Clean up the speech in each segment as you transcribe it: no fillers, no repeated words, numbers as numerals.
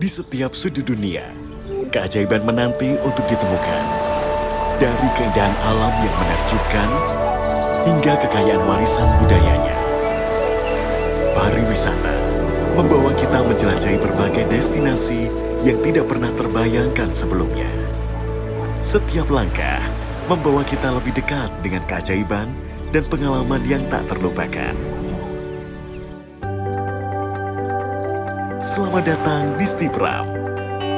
Di setiap sudut dunia, keajaiban menanti untuk ditemukan. Dari keindahan alam yang menakjubkan, hingga kekayaan warisan budayanya. Pariwisata membawa kita menjelajahi berbagai destinasi yang tidak pernah terbayangkan sebelumnya. Setiap langkah membawa kita lebih dekat dengan keajaiban dan pengalaman yang tak terlupakan. Selamat datang di Stipram,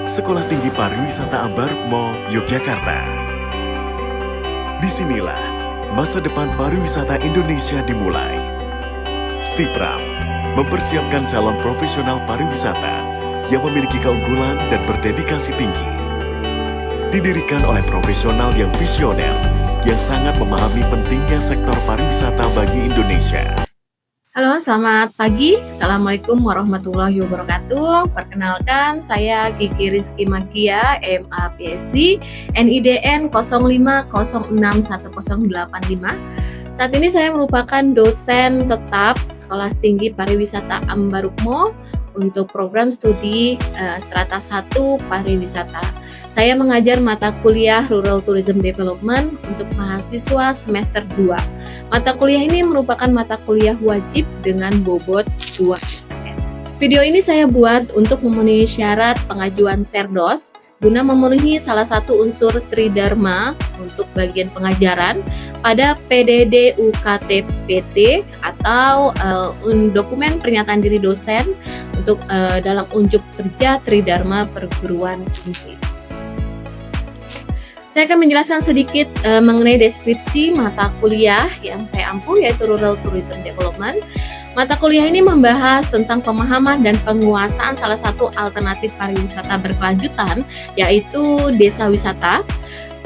Sekolah Tinggi Pariwisata Ambarukmo, Yogyakarta. Disinilah masa depan pariwisata Indonesia dimulai. Stipram mempersiapkan calon profesional pariwisata yang memiliki keunggulan dan berdedikasi tinggi. Didirikan oleh profesional yang visioner, yang sangat memahami pentingnya sektor pariwisata bagi Indonesia. Halo, selamat pagi. Assalamualaikum warahmatullahi wabarakatuh. Perkenalkan, saya Kiki Rizky Magia, MA PhD, NIDN 05061085. Saat ini saya merupakan dosen tetap Sekolah Tinggi Pariwisata Ambarukmo untuk program studi Strata 1 Pariwisata. Saya mengajar mata kuliah Rural Tourism Development untuk mahasiswa semester 2. Mata kuliah ini merupakan mata kuliah wajib dengan bobot 2 SKS. Video ini saya buat untuk memenuhi syarat pengajuan Serdos guna memenuhi salah satu unsur Tridharma untuk bagian pengajaran pada PDD UKT-PT atau dokumen pernyataan diri dosen untuk dalam unjuk kerja Tridharma perguruan tinggi. Saya akan menjelaskan sedikit mengenai deskripsi mata kuliah yang saya ampuh, yaitu Rural Tourism Development. Mata kuliah ini membahas tentang pemahaman dan penguasaan salah satu alternatif pariwisata berkelanjutan, yaitu desa wisata.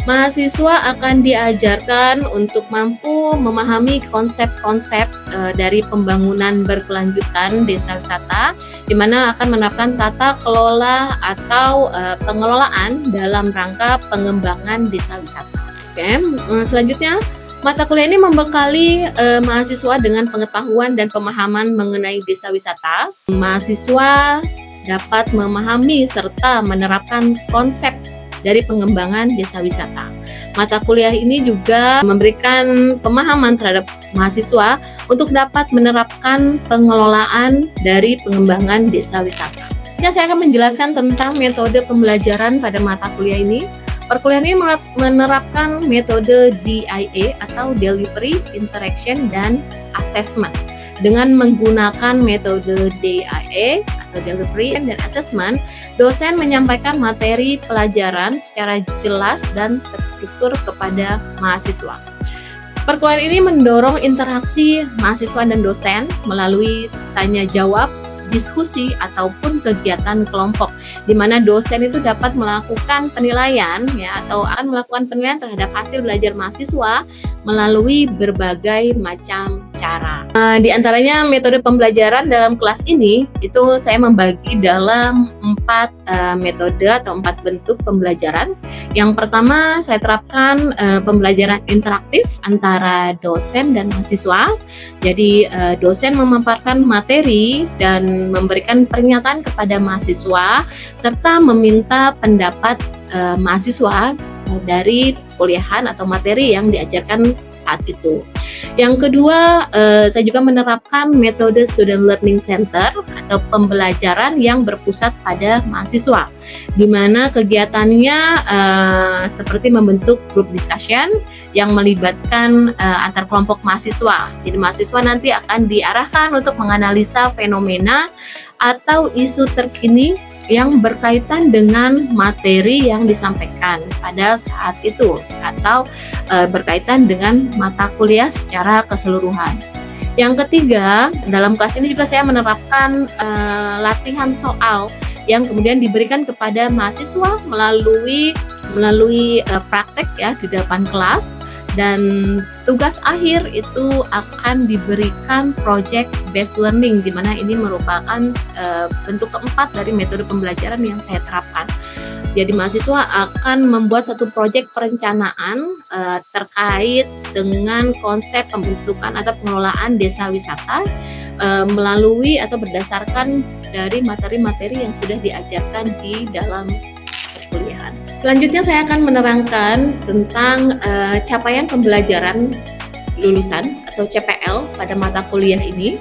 Mahasiswa akan diajarkan untuk mampu memahami konsep-konsep dari pembangunan berkelanjutan desa wisata, di mana akan menerapkan tata kelola atau pengelolaan dalam rangka pengembangan desa wisata. Oke, selanjutnya mata kuliah ini membekali mahasiswa dengan pengetahuan dan pemahaman mengenai desa wisata. Mahasiswa dapat memahami serta menerapkan konsep dari pengembangan desa wisata. Mata kuliah ini juga memberikan pemahaman terhadap mahasiswa untuk dapat menerapkan pengelolaan dari pengembangan desa wisata. Saya akan menjelaskan tentang metode pembelajaran pada mata kuliah ini. Perkuliahan ini menerapkan metode DIA atau Delivery, Interaction, dan Assessment. Dengan menggunakan metode DIA atau Delivery dan Assessment, dosen menyampaikan materi pelajaran secara jelas dan terstruktur kepada mahasiswa. Perkuliahan ini mendorong interaksi mahasiswa dan dosen melalui tanya jawab, diskusi, ataupun kegiatan kelompok, di mana dosen itu dapat melakukan penilaian atau akan melakukan penilaian terhadap hasil belajar mahasiswa melalui berbagai macam cara. Di antaranya metode pembelajaran dalam kelas ini itu saya membagi dalam 4 metode atau 4 bentuk pembelajaran. Yang pertama, saya terapkan pembelajaran interaktif antara dosen dan mahasiswa. Jadi dosen memaparkan materi dan memberikan pernyataan kepada mahasiswa serta meminta pendapat mahasiswa dari kuliahan atau materi yang diajarkan saat itu. Yang kedua, saya juga menerapkan metode Student Learning Center atau pembelajaran yang berpusat pada mahasiswa, di mana kegiatannya seperti membentuk group discussion yang melibatkan antar kelompok mahasiswa. Jadi mahasiswa nanti akan diarahkan untuk menganalisa fenomena atau isu terkini yang berkaitan dengan materi yang disampaikan pada saat itu atau berkaitan dengan mata kuliah secara keseluruhan. Yang ketiga, dalam kelas ini juga saya menerapkan latihan soal yang kemudian diberikan kepada mahasiswa melalui praktek di depan kelas, dan tugas akhir itu akan diberikan project based learning, di mana ini merupakan bentuk keempat dari metode pembelajaran yang saya terapkan. Jadi mahasiswa akan membuat satu proyek perencanaan terkait dengan konsep pembentukan atau pengelolaan desa wisata melalui atau berdasarkan dari materi-materi yang sudah diajarkan di dalam perkuliahan. Selanjutnya saya akan menerangkan tentang capaian pembelajaran lulusan atau CPL pada mata kuliah ini.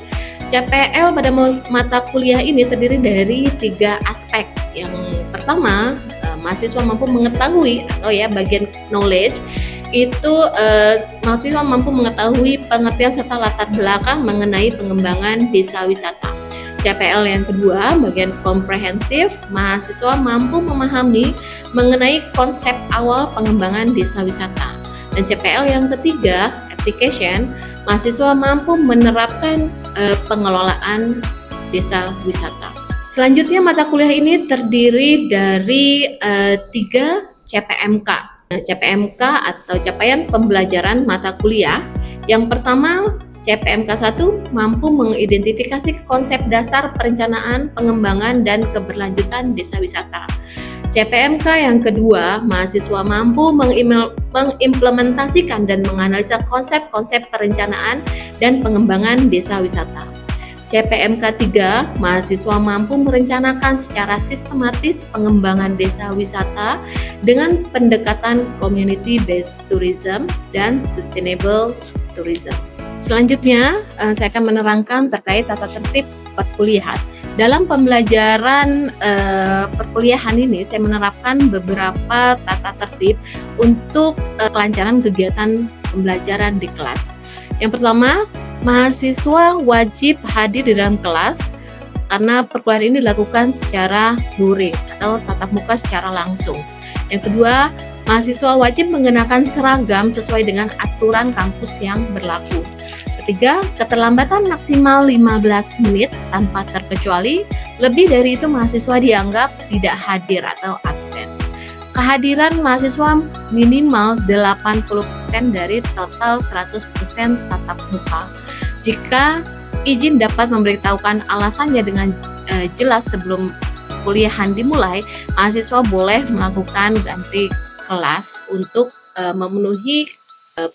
CPL pada mata kuliah ini terdiri dari 3 aspek. Yang pertama, mahasiswa mampu mengetahui atau ya bagian knowledge itu mahasiswa mampu mengetahui pengertian serta latar belakang mengenai pengembangan desa wisata. CPL yang kedua, bagian komprehensif, mahasiswa mampu memahami mengenai konsep awal pengembangan desa wisata. Dan CPL yang ketiga, application, mahasiswa mampu menerapkan pengelolaan desa wisata. Selanjutnya mata kuliah ini terdiri dari 3 CPMK. CPMK atau capaian pembelajaran mata kuliah. Yang pertama, CPMK 1 mampu mengidentifikasi konsep dasar perencanaan, pengembangan, dan keberlanjutan desa wisata. CPMK yang kedua, mahasiswa mampu mengimplementasikan dan menganalisa konsep-konsep perencanaan dan pengembangan desa wisata. CPMK 3, mahasiswa mampu merencanakan secara sistematis pengembangan desa wisata dengan pendekatan community-based tourism dan sustainable tourism. Selanjutnya, saya akan menerangkan terkait tata tertib perkuliahan. Dalam pembelajaran perkuliahan ini, saya menerapkan beberapa tata tertib untuk kelancaran kegiatan pembelajaran di kelas. Yang pertama, mahasiswa wajib hadir di dalam kelas karena perkuliahan ini dilakukan secara luring atau tatap muka secara langsung. Yang kedua, mahasiswa wajib mengenakan seragam sesuai dengan aturan kampus yang berlaku. Ketiga, keterlambatan maksimal 15 menit tanpa terkecuali. Lebih dari itu mahasiswa dianggap tidak hadir atau absen. Kehadiran mahasiswa minimal 80% dari total 100% tatap muka. Jika izin dapat memberitahukan alasannya dengan jelas sebelum kuliahan dimulai, mahasiswa boleh melakukan ganti kelas untuk memenuhi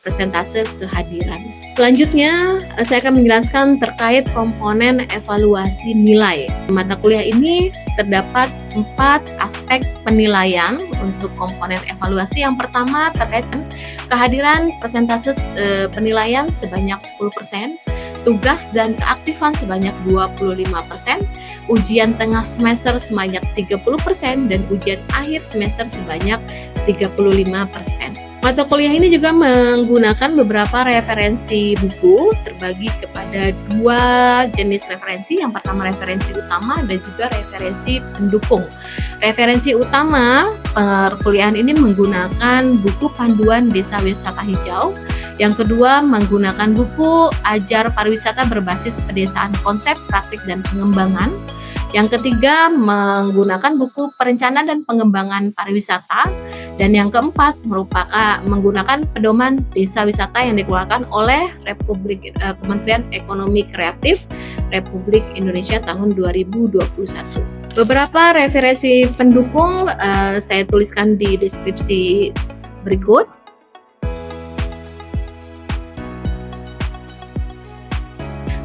persentase kehadiran. Selanjutnya, saya akan menjelaskan terkait komponen evaluasi nilai. Mata kuliah ini terdapat 4 aspek penilaian untuk komponen evaluasi. Yang pertama terkait kehadiran persentase penilaian sebanyak 10%, tugas dan keaktifan sebanyak 25%, ujian tengah semester sebanyak 30%, dan ujian akhir semester sebanyak 35%. Mata kuliah ini juga menggunakan beberapa referensi buku terbagi kepada 2 jenis referensi. Yang pertama referensi utama dan juga referensi pendukung. Referensi utama perkuliahan ini menggunakan buku panduan Desa Wisata Hijau. Yang kedua menggunakan buku Ajar Pariwisata berbasis pedesaan konsep, praktik, dan pengembangan. Yang ketiga menggunakan buku Perencanaan dan Pengembangan Pariwisata. Dan yang keempat merupakan menggunakan pedoman desa wisata yang dikeluarkan oleh Kementerian Ekonomi Kreatif Republik Indonesia tahun 2021. Beberapa referensi pendukung saya tuliskan di deskripsi berikut.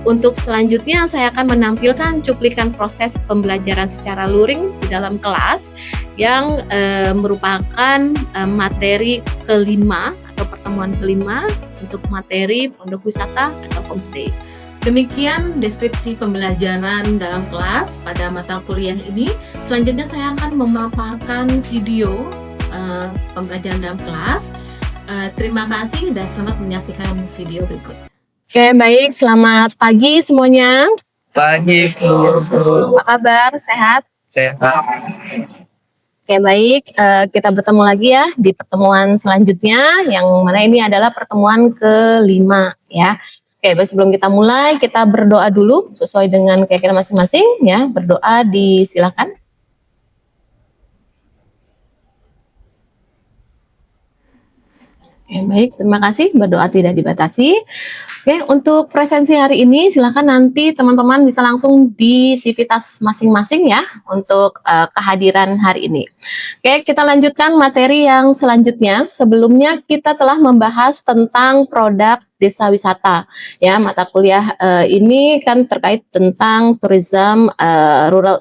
Untuk selanjutnya saya akan menampilkan cuplikan proses pembelajaran secara luring di dalam kelas yang merupakan materi kelima atau pertemuan kelima untuk materi pondok wisata atau homestay. Demikian deskripsi pembelajaran dalam kelas pada mata kuliah ini. Selanjutnya saya akan memaparkan video pembelajaran dalam kelas. Terima kasih dan selamat menyaksikan video berikut. Oke, baik. Selamat pagi semuanya. Pagi, Bu. Apa kabar? Sehat? Sehat. Oke, baik. Kita bertemu lagi ya di pertemuan selanjutnya, yang mana ini adalah pertemuan kelima ya. Oke, baik, sebelum kita mulai, kita berdoa dulu sesuai dengan keyakinan masing-masing ya. Berdoa disilakan. Oke, baik. Terima kasih. Berdoa tidak dibatasi. Oke, untuk presensi hari ini silakan nanti teman-teman bisa langsung di Civitas masing-masing ya untuk kehadiran hari ini. Oke, kita lanjutkan materi yang selanjutnya. Sebelumnya kita telah membahas tentang produk desa wisata. Ya, mata kuliah ini kan terkait tentang tourism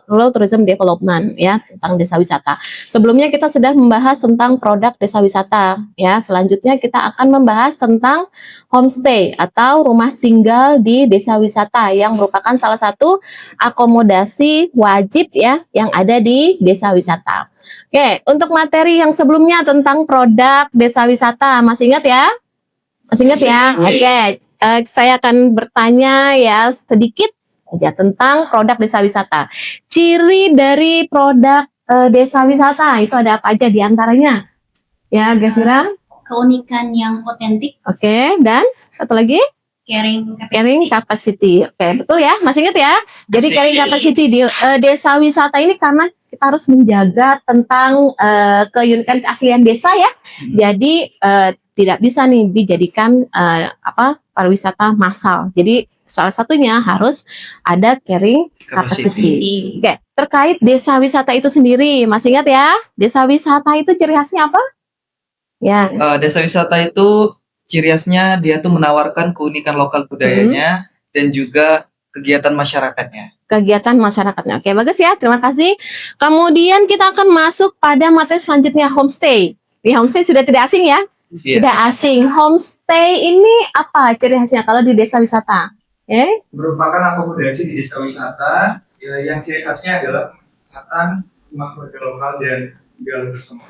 rural tourism development ya, tentang desa wisata. Sebelumnya kita sudah membahas tentang produk desa wisata ya. Selanjutnya kita akan membahas tentang homestay atau rumah tinggal di desa wisata yang merupakan salah satu akomodasi wajib ya yang ada di desa wisata. Oke, untuk materi yang sebelumnya tentang produk desa wisata masih ingat ya? Masih ingat ya? Oke, saya akan bertanya ya sedikit aja tentang produk desa wisata. Ciri dari produk desa wisata itu ada apa aja di antaranya? Ya, Gafira? Keunikan yang otentik, Oke, dan satu lagi carrying capacity. Oke, betul ya, masih ingat ya? Jadi Masih. carrying capacity di desa wisata ini karena kita harus menjaga tentang keunikan keaslian desa ya. Jadi tidak bisa nih dijadikan pariwisata massal. Jadi salah satunya harus ada carrying capacity. Oke, terkait desa wisata itu sendiri, masih ingat ya? Desa wisata itu ciri khasnya apa? Ya. Desa wisata itu ciri khasnya dia tuh menawarkan keunikan lokal budayanya dan juga kegiatan masyarakatnya. Kegiatan masyarakatnya. Oke, bagus ya. Terima kasih. Kemudian kita akan masuk pada materi selanjutnya, homestay. Di homestay sudah tidak asing ya? Iya. Tidak asing. Homestay ini apa ciri khasnya kalau di desa wisata? Merupakan akomodasi di desa wisata yang ciri khasnya adalah penempatan rumah warga lokal dan tinggal bersama.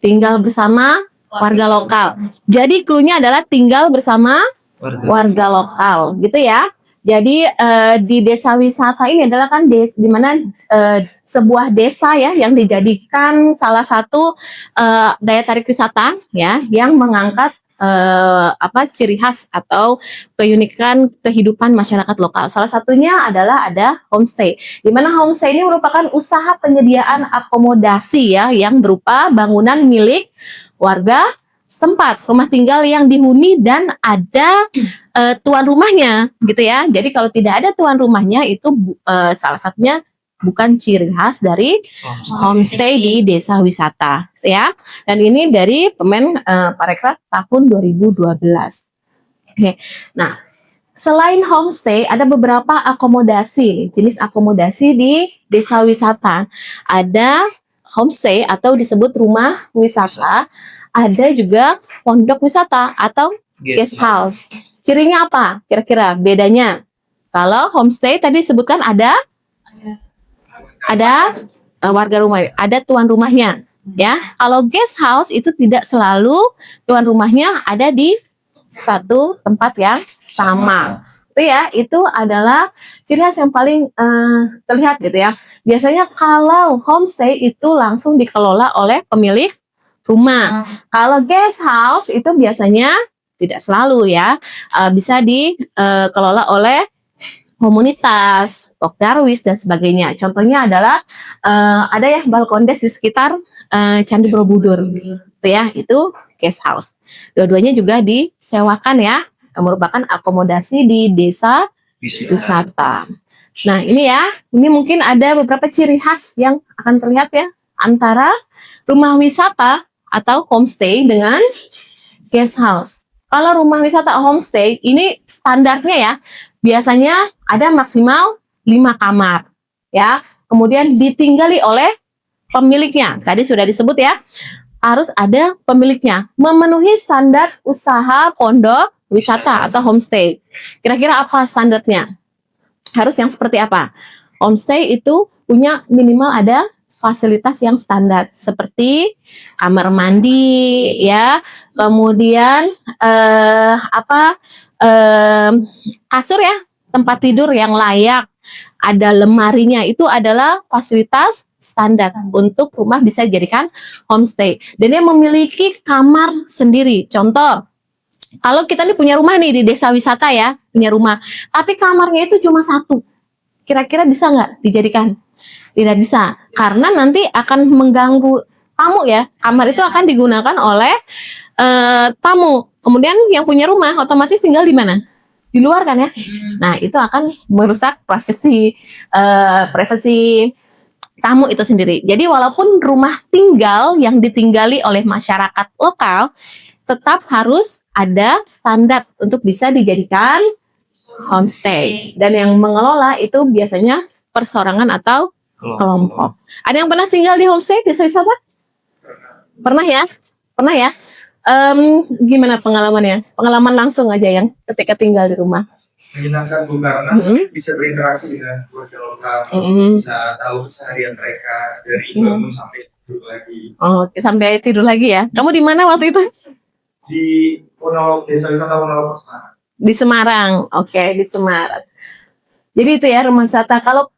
Tinggal bersama warga lokal. Jadi clue-nya adalah tinggal bersama warga lokal, gitu ya. Jadi di desa wisata ini adalah kan di mana sebuah desa ya yang dijadikan salah satu daya tarik wisata ya yang mengangkat ciri khas atau keunikan kehidupan masyarakat lokal. Salah satunya adalah ada homestay. Di mana homestay ini merupakan usaha penyediaan akomodasi ya yang berupa bangunan milik warga setempat, rumah tinggal yang dihuni dan ada tuan rumahnya gitu ya. Jadi kalau tidak ada tuan rumahnya itu salah satunya bukan ciri khas dari homestay di desa wisata ya. Dan ini dari Permen Parekraf tahun 2012. Oke. Nah, selain homestay ada beberapa akomodasi, jenis akomodasi di desa wisata. Ada homestay atau disebut rumah wisata, ada juga pondok wisata atau guest house. Cirinya apa? Kira-kira bedanya? Kalau homestay tadi disebutkan ada warga rumah, ada tuan rumahnya, ya. Kalau guest house itu tidak selalu tuan rumahnya ada di satu tempat yang sama. Itu ya, itu adalah ciri khas yang paling terlihat gitu ya. Biasanya kalau homestay itu langsung dikelola oleh pemilik rumah. Kalau guest house itu biasanya tidak selalu ya, bisa dikelola oleh komunitas, Pokdarwis dan sebagainya. Contohnya adalah ada ya balkondes di sekitar Candi Borobudur, itu ya, itu guest house. Dua-duanya juga disewakan ya, merupakan akomodasi di desa wisata. Nah ini ya, ini mungkin ada beberapa ciri khas yang akan terlihat ya antara rumah wisata atau homestay dengan guest house. Kalau rumah wisata homestay ini standarnya ya, biasanya ada maksimal 5 kamar ya. Kemudian ditinggali oleh pemiliknya. Tadi sudah disebut ya, harus ada pemiliknya, memenuhi standar usaha pondok wisata atau homestay. Kira-kira apa standarnya? Harus yang seperti apa? Homestay itu punya minimal ada fasilitas yang standar seperti kamar mandi ya, kemudian kasur ya, tempat tidur yang layak, ada lemarinya, itu adalah fasilitas standar untuk rumah bisa dijadikan homestay. Dan dia memiliki kamar sendiri. Contoh, kalau kita nih punya rumah nih di desa wisata ya, punya rumah, tapi kamarnya itu cuma satu, kira-kira bisa nggak dijadikan? Tidak bisa, karena nanti akan mengganggu tamu ya. Kamar itu akan digunakan oleh tamu. Kemudian yang punya rumah otomatis tinggal di mana? Di luar kan ya. Nah itu akan merusak privasi tamu itu sendiri. Jadi walaupun rumah tinggal yang ditinggali oleh masyarakat lokal tetap harus ada standar untuk bisa dijadikan homestay. Dan yang mengelola itu biasanya perseorangan atau kelompok. Ada yang pernah tinggal di homestay desa wisata? Pernah ya? Pernah ya? Gimana pengalamannya? Pengalaman langsung aja yang ketika tinggal di rumah. Menyenangkan Bu karena bisa berinteraksi dengan keluarga lokal, bisa tahu keseharian mereka dari bangun sampai tidur lagi. Oke, sampai tidur lagi ya. Kamu di mana waktu itu? Di Desa Wisata Ponorogo Semarang. Di Semarang. Oke, di Semarang. Jadi itu ya rumah wisata. Kalau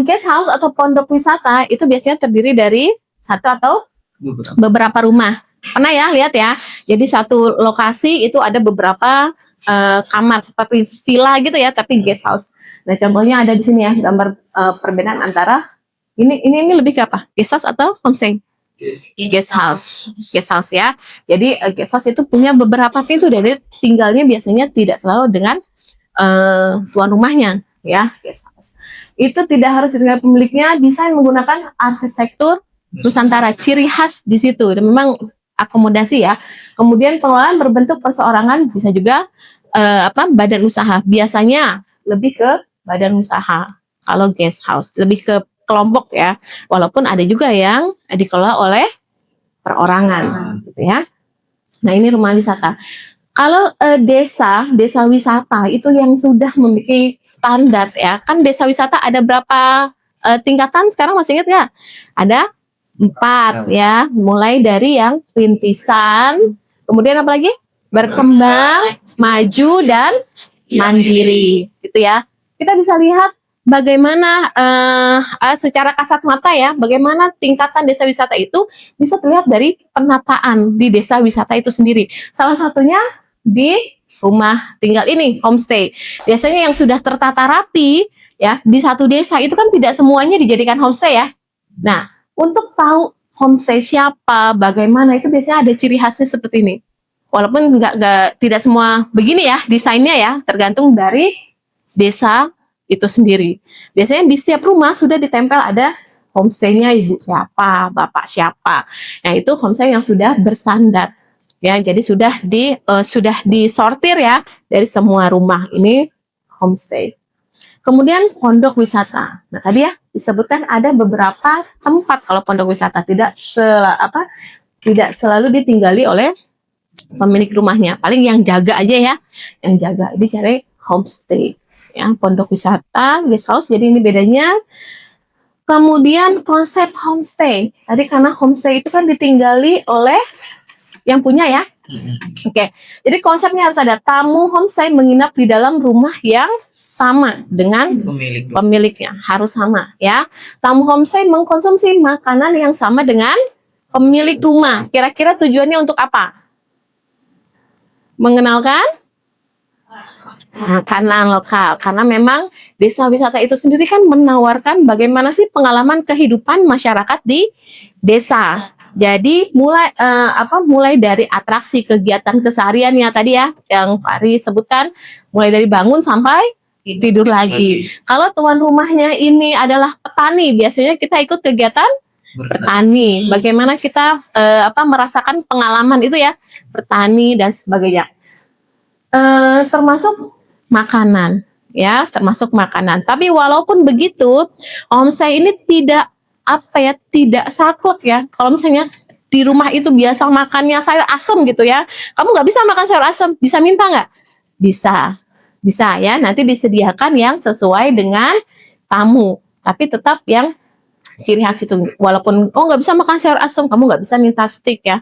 guest house atau pondok wisata itu biasanya terdiri dari satu atau beberapa rumah. Pernah ya lihat ya. Jadi satu lokasi itu ada beberapa kamar seperti villa gitu ya, tapi guest house. Nah, contohnya ada di sini ya gambar perbedaan antara ini lebih ke apa? Guest house atau homestay? Guest house. Guest house ya. Jadi guest house itu punya beberapa pintu, jadi tinggalnya biasanya tidak selalu dengan tuan rumahnya ya. Guest house. Itu tidak harus dengan pemiliknya, desain menggunakan arsitektur Nusantara, ciri khas di situ. Dan memang akomodasi ya. Kemudian pengelolaan berbentuk perseorangan, bisa juga badan usaha. Biasanya lebih ke badan usaha. Kalau guest house lebih ke kelompok ya. Walaupun ada juga yang dikelola oleh perorangan gitu ya. Nah, ini rumah wisata. Kalau desa wisata itu yang sudah memiliki standar ya. Kan desa wisata ada berapa tingkatan sekarang, masih ingat nggak? Ada 4 ya, mulai dari yang rintisan, kemudian apa lagi? Berkembang, maju, dan mandiri, gitu ya. Kita bisa lihat bagaimana secara kasat mata ya, bagaimana tingkatan desa wisata itu bisa terlihat dari penataan di desa wisata itu sendiri. Salah satunya di rumah tinggal ini, homestay. Biasanya yang sudah tertata rapi ya di satu desa itu kan tidak semuanya dijadikan homestay ya. Nah, untuk tahu homestay siapa, bagaimana, itu biasanya ada ciri khasnya seperti ini. Walaupun tidak semua begini ya desainnya ya, tergantung dari desa itu sendiri. Biasanya di setiap rumah sudah ditempel ada homestay-nya ibu siapa, bapak siapa. Nah, itu homestay yang sudah berstandar. Ya, jadi sudah disortir ya dari semua rumah. Ini homestay. Kemudian pondok wisata. Nah, tadi ya disebutkan ada beberapa tempat kalau pondok wisata tidak selalu ditinggali oleh pemilik rumahnya. Paling yang jaga aja ya, yang jaga. Ini cari homestay, ya, pondok wisata, guest house. Jadi ini bedanya. Kemudian konsep homestay. Tadi karena homestay itu kan ditinggali oleh yang punya ya. Oke. Jadi konsepnya harus ada tamu homestay menginap di dalam rumah yang sama dengan pemiliknya, harus sama ya. Tamu homestay mengkonsumsi makanan yang sama dengan pemilik rumah. Kira-kira tujuannya untuk apa? Mengenalkan makanan lokal, karena memang desa wisata itu sendiri kan menawarkan bagaimana sih pengalaman kehidupan masyarakat di desa. Jadi mulai dari atraksi kegiatan kesehariannya tadi ya yang Pak Ari sebutkan, mulai dari bangun sampai tidur lagi. Kalau tuan rumahnya ini adalah petani, biasanya kita ikut kegiatan bertani. Bagaimana kita merasakan pengalaman itu ya, bertani dan sebagainya. Termasuk makanan ya, termasuk makanan. Tapi walaupun begitu, homestay ini tidak saklek ya. Kalau misalnya di rumah itu biasa makannya sayur asem gitu ya, kamu nggak bisa makan sayur asem, bisa minta nggak? Bisa ya. Nanti disediakan yang sesuai dengan tamu, tapi tetap yang ciri khas itu. Walaupun nggak bisa makan sayur asem, kamu nggak bisa minta steak ya,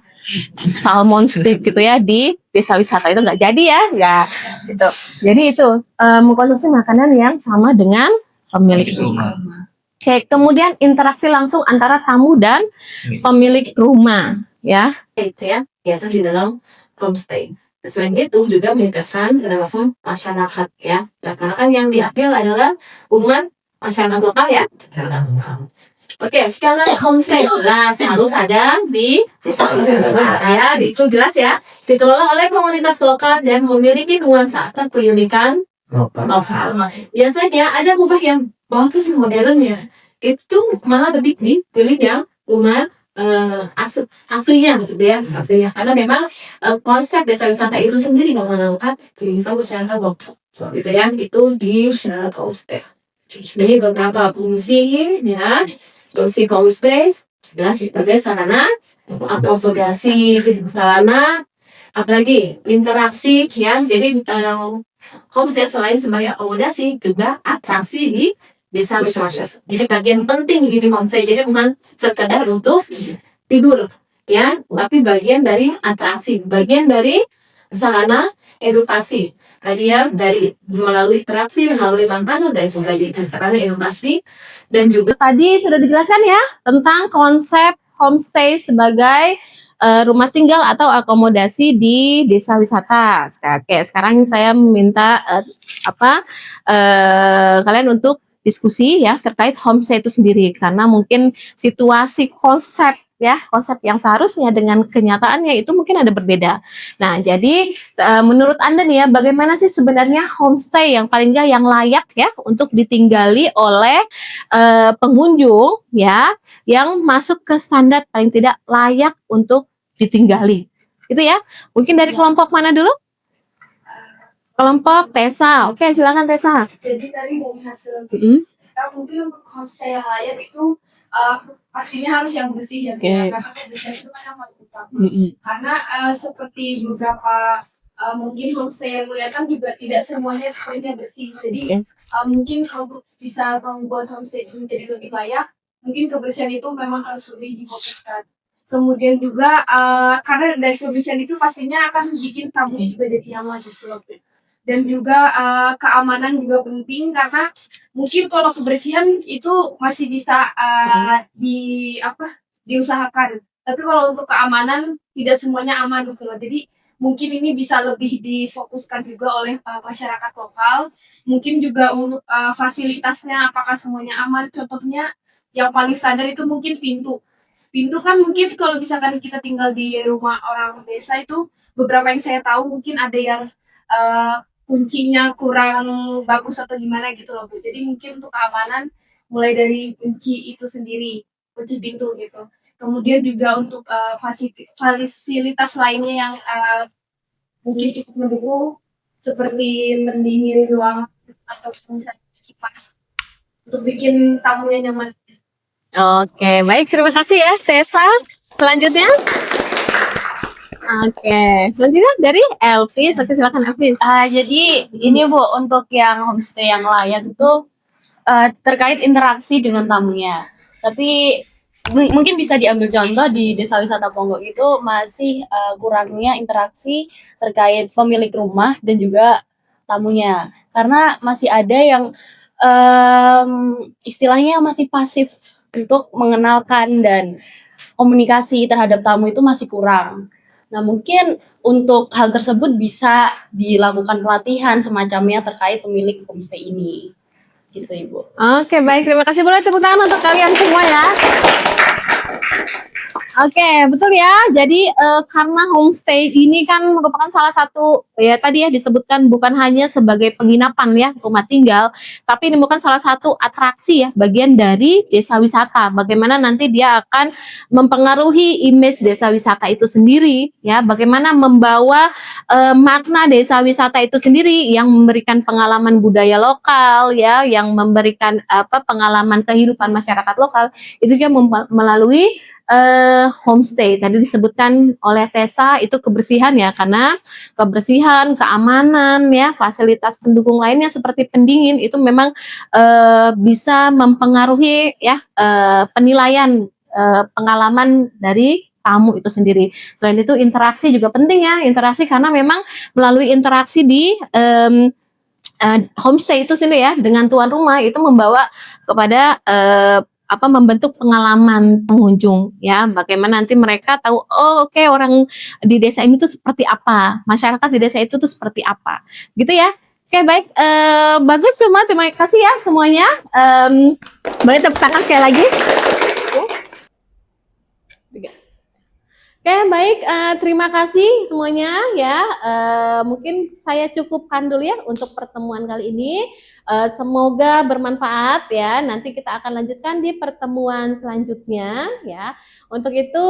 salmon steak gitu ya di desa wisata itu nggak jadi ya, nggak gitu. Jadi itu mengkonsumsi makanan yang sama dengan pemilik rumah. Oke, kemudian interaksi langsung antara tamu dan pemilik rumah, ya. Itu ya, kegiatan di dalam homestay. Selain itu juga melibatkan relasi masyarakat, ya. Nah, karena kan yang diambil adalah hubungan masyarakat lokal, ya. Oke, karena homestay jelas harus ada di desa wisata, ya. Itu jelas ya. Dikelola oleh komunitas lokal dan memiliki nuansa atau keunikan lokal. Biasanya ada rumah yang bagus modern ya, itu malah lebih dipilih yang rumah aslinya gitu ya, aslinya. Karena memang konsep desa wisata itu sendiri nggak mengangkat kehidupan masyarakat lokal gitu ya, itu di homestay. Jadi beberapa fungsi ya, fungsi homestay jelas sebagai sarana akomodasi, sarana apalagi interaksi ya. Jadi homestay selain sebagai akomodasi juga atraksi di desa wisata. Jadi bagian penting di homestay. Jadi bukan sekedar untuk tidur ya, tapi bagian dari atraksi, bagian dari sarana edukasi. Tadi ya, dari melalui interaksi, melalui makanan dan sebagainya, sarana edukasi. Dan juga tadi sudah dijelaskan ya tentang konsep homestay sebagai rumah tinggal atau akomodasi di desa wisata. Oke, sekarang saya minta kalian untuk diskusi ya terkait homestay itu sendiri, karena mungkin situasi konsep yang seharusnya dengan kenyataannya itu mungkin ada berbeda. Nah, jadi menurut Anda nih ya, bagaimana sih sebenarnya homestay yang paling nggak yang layak ya untuk ditinggali oleh pengunjung ya, yang masuk ke standar paling tidak layak untuk ditinggali. Itu ya. Mungkin dari kelompok mana dulu? Kelompok Tessa. Oke, silakan Tessa. Jadi tadi dari hasil kita mungkin untuk homestay yang layak itu pastinya harus yang bersih ya, karena bersih itu kan yang paling utama. Karena seperti beberapa mungkin homestay yang kelihatan juga tidak semuanya sepertinya bersih. Jadi mungkin kalau bisa membuat homestay itu menjadi lebih layak, mungkin kebersihan itu memang harus lebih difokuskan. Kemudian juga karena dari kebersihan itu pastinya akan bikin tamu juga jadi nyaman gitu loh. Dan juga keamanan juga penting, karena mungkin kalau kebersihan itu masih bisa diusahakan, tapi kalau untuk keamanan tidak semuanya aman gitu loh. Jadi mungkin ini bisa lebih difokuskan juga oleh masyarakat lokal. Mungkin juga untuk fasilitasnya apakah semuanya aman. Contohnya yang paling standar itu mungkin pintu kan, mungkin kalau misalkan kita tinggal di rumah orang desa itu, beberapa yang saya tahu mungkin ada yang kuncinya kurang bagus atau gimana gitu loh Bu. Jadi mungkin untuk keamanan mulai dari kunci itu sendiri, kunci pintu gitu. Kemudian juga untuk fasilitas lainnya yang mungkin cukup mendukung, seperti pendingin ruang atau kipas untuk bikin tamunya nyaman. Oke, baik, terima kasih ya Tessa. Selanjutnya selanjutnya dari Elvis. Oke, silakan Elvis. Jadi ini Bu, untuk yang homestay yang layak itu terkait interaksi dengan tamunya. Tapi mungkin bisa diambil contoh di Desa Wisata Ponggok itu masih kurangnya interaksi terkait pemilik rumah dan juga tamunya. Karena masih ada yang istilahnya masih pasif untuk mengenalkan dan komunikasi terhadap tamu itu masih kurang. Nah, mungkin untuk hal tersebut bisa dilakukan pelatihan semacamnya terkait pemilik homestay ini. Gitu, Ibu. Oke, baik, terima kasih. Boleh tepuk tangan untuk kalian semua ya. Oke, betul ya. Jadi karena homestay ini kan merupakan salah satu ya tadi ya disebutkan bukan hanya sebagai penginapan ya, rumah tinggal, tapi ini merupakan salah satu atraksi ya, bagian dari desa wisata. Bagaimana nanti dia akan mempengaruhi image desa wisata itu sendiri ya, bagaimana membawa makna desa wisata itu sendiri yang memberikan pengalaman budaya lokal ya, yang memberikan pengalaman kehidupan masyarakat lokal itu juga melalui homestay. Tadi disebutkan oleh Tessa itu kebersihan ya, karena kebersihan, keamanan ya, fasilitas pendukung lainnya seperti pendingin itu memang bisa mempengaruhi ya penilaian pengalaman dari tamu itu sendiri. Selain itu interaksi juga penting ya, interaksi karena memang melalui interaksi di homestay itu sendiri ya dengan tuan rumah itu membawa kepada membentuk pengalaman pengunjung ya, bagaimana nanti mereka tahu oke, orang di desa ini tuh seperti apa, masyarakat di desa itu tuh seperti apa gitu ya. Oke, baik, bagus semua, terima kasih ya semuanya. Boleh tepuk tangan sekali lagi. Oke, baik. Terima kasih semuanya ya. Mungkin saya cukupkan dulu ya untuk pertemuan kali ini. Semoga bermanfaat ya. Nanti kita akan lanjutkan di pertemuan selanjutnya ya. Untuk itu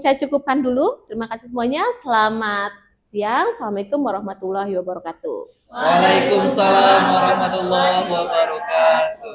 saya cukupkan dulu. Terima kasih semuanya. Selamat siang. Assalamualaikum warahmatullahi wabarakatuh. Waalaikumsalam warahmatullahi wabarakatuh.